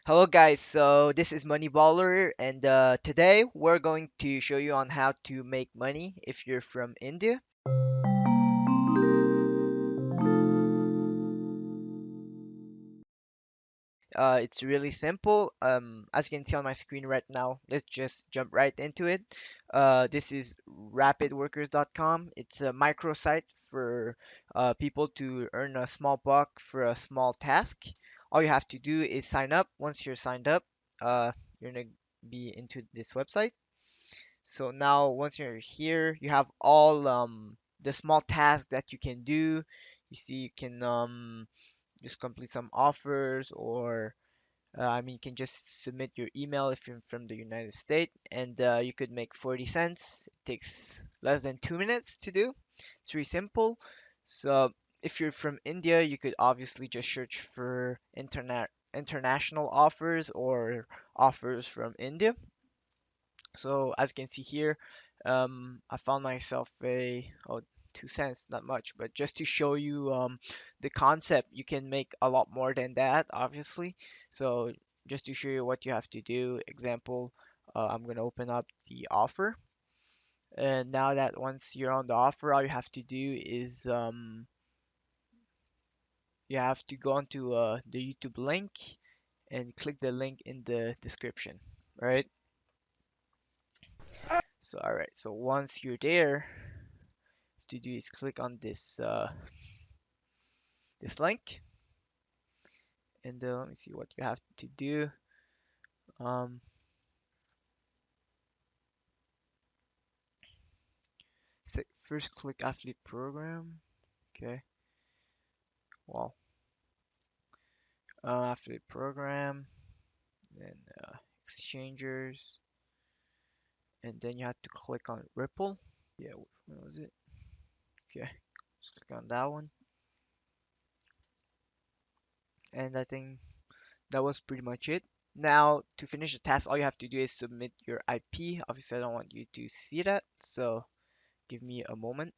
Hello guys, so this is Moneyballer and today we're going to show you on how to make money if you're from India. It's really simple. As you can see on my screen right now, let's just jump right into it. This is rapidworkers.com. It's a microsite for people to earn a small buck for a small task. All you have to do is sign up. Once you're signed up, you're gonna be into this website. So now once you're here, you have all the small tasks that you can do. You see, you can just complete some offers or you can just submit your email if you're from the United States, and you could make 40 cents. It takes less than 2 minutes to do. It's really simple. So if you're from India, you could obviously just search for international offers or offers from India. So as you can see here, I found myself a 2 cents, not much, but just to show you the concept, you can make a lot more than that, obviously. So just to show you what you have to do, example, I'm gonna open up the offer, and now that once you're on the offer, all you have to do is you have to go onto the YouTube link and click the link in the description, right? So all right, so once you're there, to do is click on this link, and let me see what you have to do. Um, First click affiliate program. Okay, well, affiliate program, then exchangers, and then you have to click on Ripple. Yeah, which one was it? Okay, just click on that one, and I think that was pretty much it. Now, to finish the task, all you have to do is submit your IP. Obviously, I don't want you to see that, so give me a moment.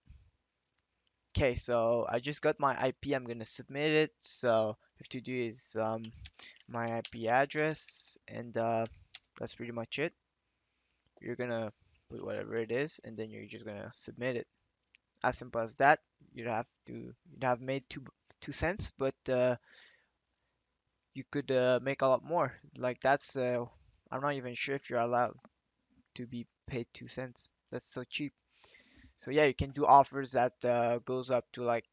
Okay, so I just got my IP. I'm gonna submit it. So what you have to do is my IP address, and that's pretty much it. You're gonna put whatever it is, and then you're just gonna submit it. As simple as that. You'd have made 2 cents, but you could make a lot more. Like that's I'm not even sure if you're allowed to be paid 2 cents. That's so cheap. So yeah, you can do offers that goes up to like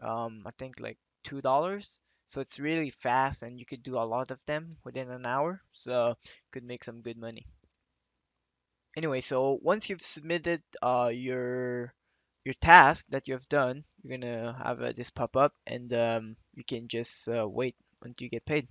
I think like $2. So it's really fast and you could do a lot of them within an hour. So you could make some good money. Anyway, so once you've submitted your task that you have done, you're gonna have this pop up and you can just wait until you get paid.